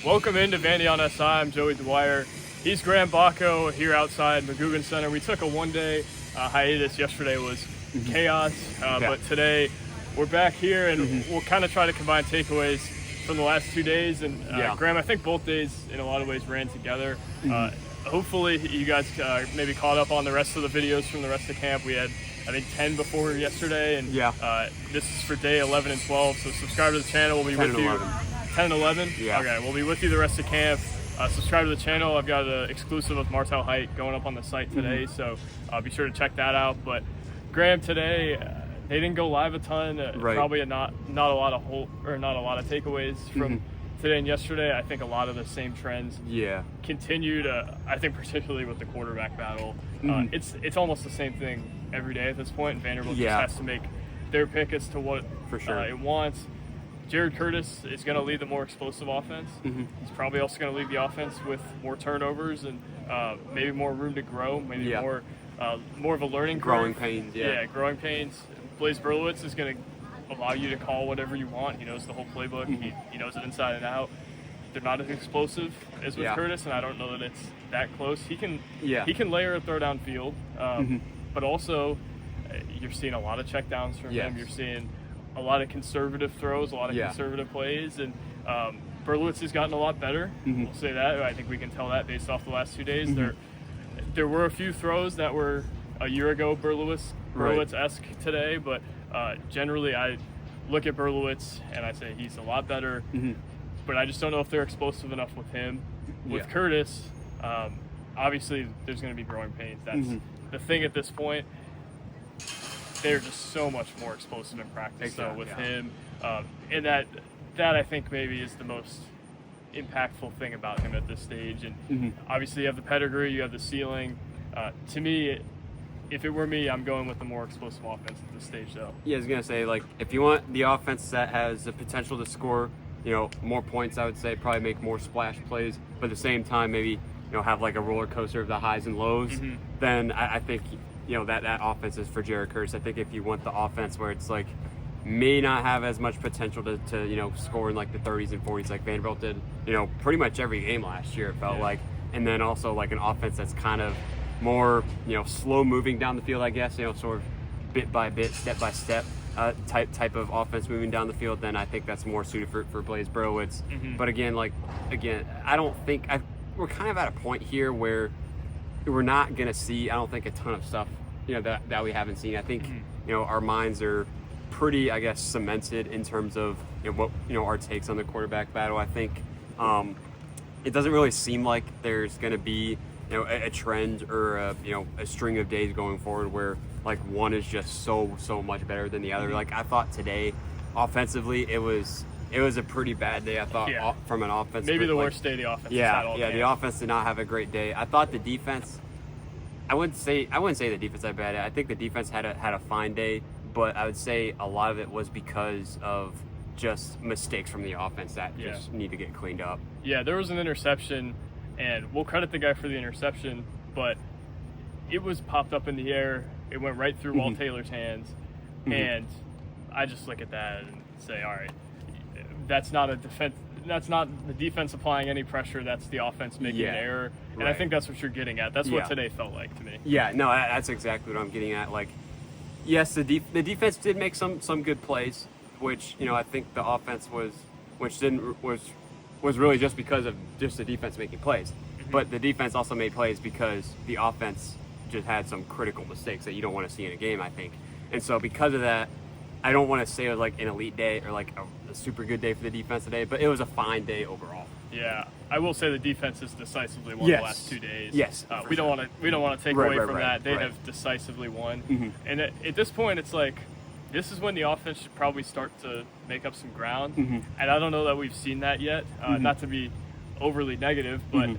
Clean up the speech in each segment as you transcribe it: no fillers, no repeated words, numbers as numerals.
Welcome into Vandy on SI. I'm Joey Dwyer. He's Graham Bacco here outside McGugin Center. We took a one-day hiatus. Yesterday was chaos, but today we're back here, and we'll kind of try to combine takeaways from the last 2 days. And Graham, I think both days in a lot of ways ran together. Hopefully you guys maybe caught up on the rest of the videos from the rest of camp. We had, I think, 10 before yesterday, and this is for day 11 and 12. So subscribe to the channel. We'll be with you. 10 and 11? Yeah. Okay, we'll be with you the rest of camp. Subscribe to the channel. I've got an exclusive with Martell going up on the site today, so be sure to check that out. But Graham, today they didn't go live a ton. Probably not a lot of takeaways from today and yesterday. I think a lot of the same trends continued. I think particularly with the quarterback battle, it's almost the same thing every day at this point. And Vanderbilt just has to make their pick as to what it wants. Jared Curtis is going to lead the more explosive offense. He's probably also going to lead the offense with more turnovers and maybe more room to grow, maybe more of a learning growing curve. pains. Growing pains. Blaise Berlowitz is going to allow you to call whatever you want. He knows the whole playbook. He knows it inside and out. They're not as explosive as with Curtis, and I don't know that it's that close. He can layer a throw down field, but also you're seeing a lot of checkdowns from him. You're seeing a lot of conservative throws, a lot of conservative plays, and Berlowitz has gotten a lot better. We'll say that. I think we can tell that based off the last 2 days. There were a few throws that were a year ago Berlowitz-esque today, but generally I look at Berlowitz and I say he's a lot better, but I just don't know if they're explosive enough with him. With Curtis, obviously there's going to be growing pains. That's the thing at this point. They're just so much more explosive in practice. So with him, and that I think maybe is the most impactful thing about him at this stage. And obviously you have the pedigree, you have the ceiling. To me, if it were me, I'm going with the more explosive offense at this stage, though. Yeah, I was gonna say, like, if you want the offense that has the potential to score, more points, I would say probably make more splash plays, but at the same time maybe have like a roller coaster of the highs and lows. Then I think that offense is for Jared Curtis. I think if you want the offense where it's like may not have as much potential to score in like the 30s and 40s like Vanderbilt did, pretty much every game last year it felt like, and then also like an offense that's kind of more slow moving down the field, I guess, sort of bit by bit, step by step type of offense moving down the field, then I think that's more suited for Blaise Berlowitz. But again, I don't think we're kind of at a point here where we're not going to see, I don't think, a ton of stuff, that we haven't seen. I think, our minds are pretty, I guess, cemented in terms of what, our takes on the quarterback battle. I think it doesn't really seem like there's going to be, a trend or a string of days going forward where like one is just so much better than the other. Like I thought today, offensively, it was a pretty bad day. I thought from an offense, maybe the worst day the offense has had all game. The offense did not have a great day. I thought the defense, I wouldn't say the defense had a bad day. I think the defense had a fine day, but I would say a lot of it was because of just mistakes from the offense that just need to get cleaned up. Yeah, there was an interception, and we'll credit the guy for the interception, but it was popped up in the air. It went right through Walt Taylor's hands, and I just look at that and say, all right, that's not a defense. That's not the defense applying any pressure. That's the offense making an error, and I think that's what you're getting at. That's what today felt like to me. Yeah, no, that's exactly what I'm getting at. Like, yes, the defense did make some good plays, which I think the offense was really just because of just the defense making plays. But the defense also made plays because the offense just had some critical mistakes that you don't want to see in a game, I think. And so because of that, I don't want to say it was like an elite day or like a super good day for the defense today, but it was a fine day overall. Yeah, I will say the defense has decisively won the last 2 days. Yes, we don't want to take away from that. They have decisively won, and at this point, it's like this is when the offense should probably start to make up some ground, and I don't know that we've seen that yet. Not to be overly negative, but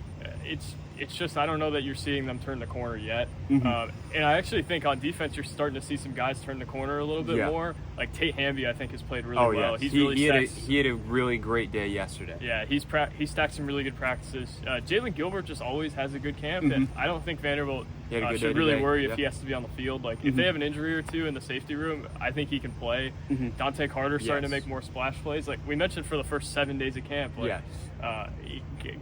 it's just I don't know that you're seeing them turn the corner yet. And I actually think on defense you're starting to see some guys turn the corner a little bit more. Like Tate Hamby, I think, has played really Oh well. yeah, He's he really he had a really great day yesterday. Yeah, he stacked some really good practices. Jalen Gilbert just always has a good camp, and I don't think Vanderbilt should really worry if he has to be on the field. Like if they have an injury or two in the safety room, I think he can play. Dante Carter's starting to make more splash plays. Like we mentioned for the first 7 days of camp, like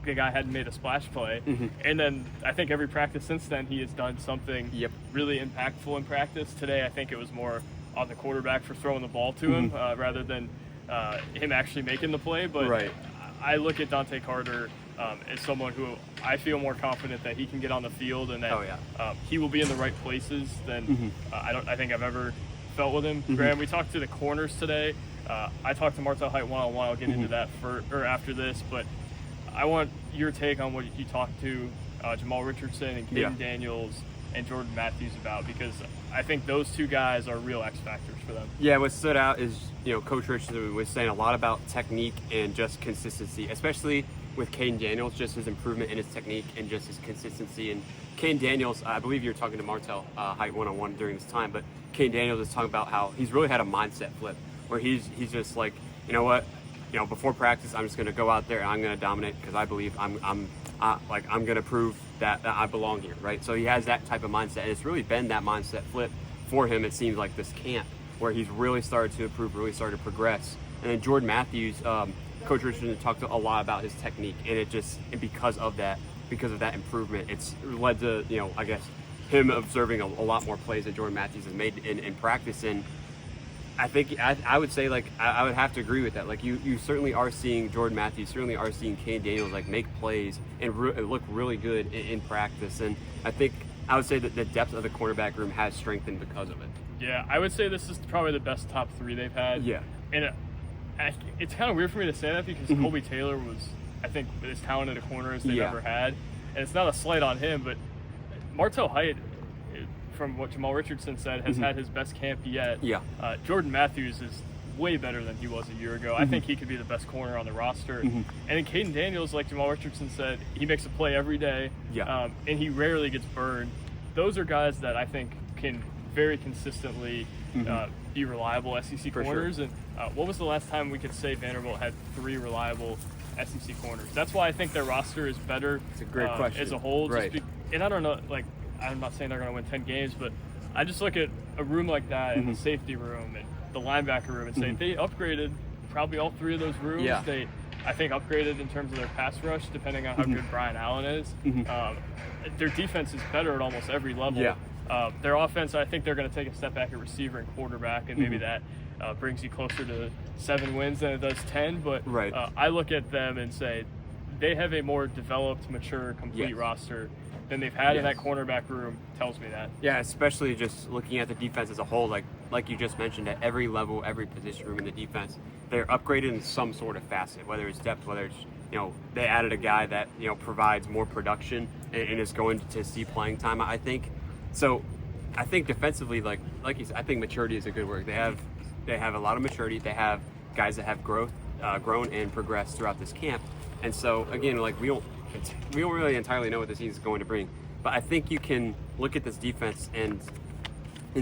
the guy hadn't made a splash play, and then I think every practice since then he has done something really impactful in practice. Today I think it was more on the quarterback for throwing the ball to him rather than him actually making the play. But I look at Dante Carter as someone who I feel more confident that he can get on the field and that he will be in the right places than I think I've ever felt with him. Graham, we talked to the corners today. I talked to Martell Height one-on-one. I'll get into that after this, but I want your take on what you talked to Jamal Richardson and Caden Daniels and Jordan Matthews about, because I think those two guys are real X factors for them. Yeah, what stood out is, Coach Richardson was saying a lot about technique and just consistency, especially with Caden Daniels, just his improvement in his technique and just his consistency. And Caden Daniels, I believe you were talking to Martell Height one-on-one during this time, but Caden Daniels is talking about how he's really had a mindset flip where he's just like, you know what, before practice, I'm just going to go out there and I'm going to dominate because I believe I'm going to prove that I belong here, right? So he has that type of mindset, and it's really been that mindset flip for him, it seems like, this camp, where he's really started to improve, really started to progress. And then Jordan Matthews, Coach Richardson talked a lot about his technique, and because of that improvement, it's led to, I guess, him observing a lot more plays that Jordan Matthews has made in practice. And I think I would say, like, I would have to agree with that. Like, you certainly are seeing Jordan Matthews, certainly are seeing Caden Daniels, like, make plays and look really good in practice. And I think I would say that the depth of the cornerback room has strengthened because of it. Yeah, I would say this is probably the best top three they've had. Yeah. And it's kind of weird for me to say that because Colby Taylor was, I think, as talented a corner as they've ever had. And it's not a slight on him, but Martell Height, from what Jamal Richardson said, has had his best camp yet. Yeah. Jordan Matthews is way better than he was a year ago. I think he could be the best corner on the roster. And then Caden Daniels, like Jamal Richardson said, he makes a play every day. Yeah. And he rarely gets burned. Those are guys that I think can very consistently be reliable SEC corners. Sure. And what was the last time we could say Vanderbilt had 3 reliable SEC corners? That's why I think their roster is better. It's a great question. As a whole. Right. And I don't know, like, I'm not saying they're going to win 10 games, but I just look at a room like that and the safety room and the linebacker room and say they upgraded probably all 3 of those rooms. Yeah. They, I think, upgraded in terms of their pass rush, depending on how good Brian Allen is. Their defense is better at almost every level. Yeah. Their offense, I think they're going to take a step back at receiver and quarterback, and maybe that brings you closer to 7 wins than it does 10. But I look at them and say they have a more developed, mature, complete roster than they've had in that cornerback room. Tells me that. Yeah, especially just looking at the defense as a whole, like you just mentioned, at every level, every position room in the defense, they're upgraded in some sort of facet, whether it's depth, whether it's, they added a guy that, provides more production and is going to see playing time, I think. So I think defensively, like you said, I think maturity is a good word. They have a lot of maturity. They have guys that have grown and progressed throughout this camp. And so, again, like, we don't really entirely know what this season is going to bring. But I think you can look at this defense and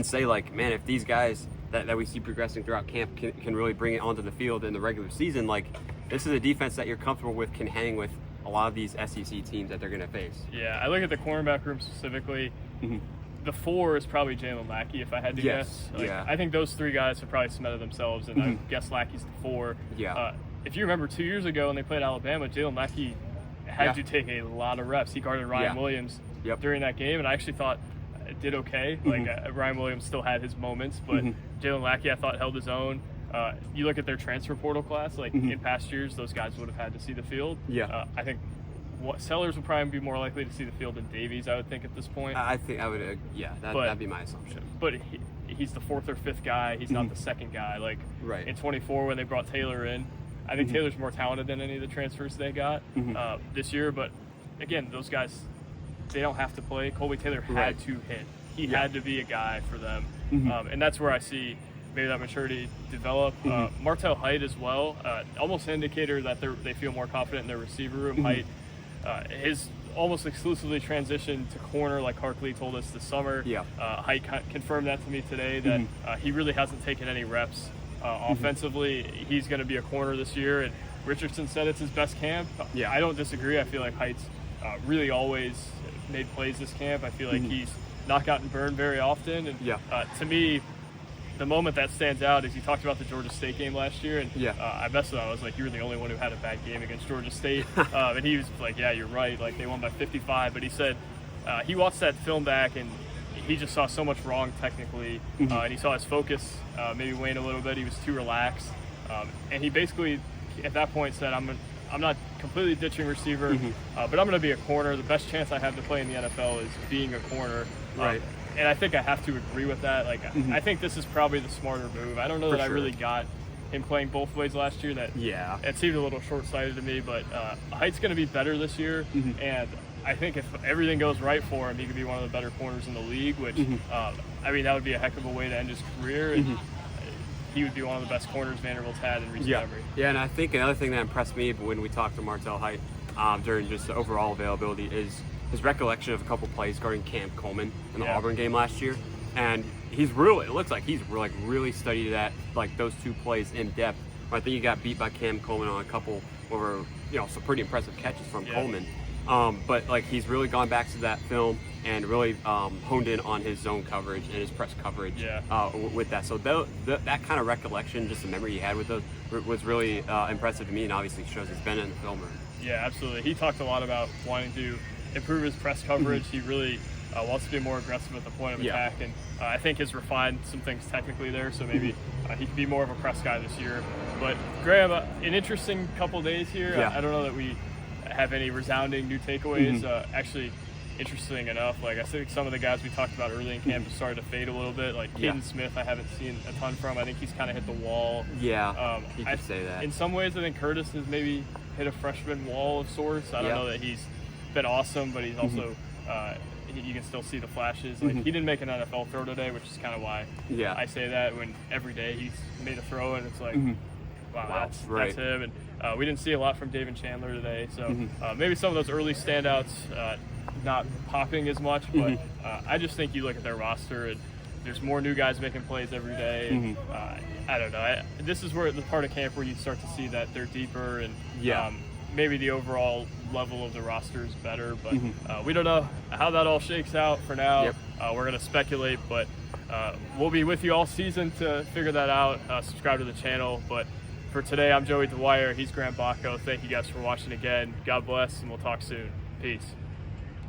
say, like, man, if these guys that we see progressing throughout camp can really bring it onto the field in the regular season, like, this is a defense that you're comfortable with, can hang with a lot of these SEC teams that they're going to face. Yeah, I look at the cornerback room specifically. The 4 is probably Jalen Lackey, if I had to guess. I think those 3 guys have probably cemented themselves, and I guess Lackey's the 4. Yeah. If you remember 2 years ago when they played Alabama, Jalen Lackey had to take a lot of reps. He guarded Ryan Williams during that game, and I actually thought it did okay. Like, Ryan Williams still had his moments, but Jalen Lackey, I thought, held his own. You look at their transfer portal class, like in past years, those guys would have had to see the field. Yeah. I think Sellers would probably be more likely to see the field than Davies, I would think, at this point. I think I would, that'd be my assumption. But he's the 4th or 5th guy. He's not the second guy. Like, in 24 when they brought Taylor in, I think Taylor's more talented than any of the transfers they got this year. But, again, those guys, they don't have to play. Colby Taylor had to hit. He had to be a guy for them. And that's where I see maybe that maturity develop. Martell Height as well, almost an indicator that they feel more confident in their receiver room. Height, his almost exclusively transitioned to corner, like Harkley told us this summer. Yeah. Height confirmed that to me today, that he really hasn't taken any reps offensively. He's going to be a corner this year, and Richardson said it's his best camp. Yeah. I don't disagree. I feel like Height's really always made plays this camp. I feel like he's not gotten burned very often. And to me, the moment that stands out is you talked about the Georgia State game last year, and I messed with him. I was like, you were the only one who had a bad game against Georgia State. And he was like, yeah, you're right. Like, they won by 55. But he said he watched that film back, and he just saw so much wrong technically. And he saw his focus maybe wane a little bit. He was too relaxed. And he basically, at that point, said, I'm not completely ditching receiver, but I'm going to be a corner. The best chance I have to play in the NFL is being a corner. Right. And I think I have to agree with that. Like, I think this is probably the smarter move. I don't know that I really got him playing both ways last year. That it seemed a little short-sighted to me, but Height's going to be better this year, and I think if everything goes right for him, he could be one of the better corners in the league, which, I mean, that would be a heck of a way to end his career. And he would be one of the best corners Vanderbilt's had in recent memory. Yeah, and I think another thing that impressed me when we talked to Martell Height during just the overall availability is his recollection of a couple plays guarding Cam Coleman in the Auburn game last year. And it looks like he's really studied that, like those two plays in depth. I think he got beat by Cam Coleman on a couple over, some pretty impressive catches from Coleman. But like he's really gone back to that film and really honed in on his zone coverage and his press coverage with that. So that kind of recollection, just the memory he had with those, was really impressive to me, and obviously shows he's been in the film room. Yeah, absolutely. He talked a lot about wanting to improve his press coverage. He really wants to be more aggressive at the point of attack, and I think has refined some things technically there, so maybe he could be more of a press guy this year. But Graham, an interesting couple days here. I don't know that we have any resounding new takeaways. Actually, interesting enough, like I think some of the guys we talked about early in camp have started to fade a little bit. Like Caden Smith, I haven't seen a ton from. I think he's kind of hit the wall. Yeah, you could say that. In some ways, I think Curtis has maybe hit a freshman wall of sorts. I don't know that he's been awesome, but he's also you can still see the flashes. Like he didn't make an NFL throw today, which is kind of why I say that, when every day he's made a throw and it's like, wow, that's him. And we didn't see a lot from David Chandler today, so maybe some of those early standouts not popping as much, but I just think you look at their roster and there's more new guys making plays every day. And, I don't know. This is where the part of camp where you start to see that they're deeper and maybe the overall level of the roster is better, but we don't know how that all shakes out for now. We're going to speculate, but we'll be with you all season to figure that out. Subscribe to the channel, but for today, I'm Joey Dwyer. He's Graham Bacco. Thank you guys for watching again. God bless, and we'll talk soon. Peace.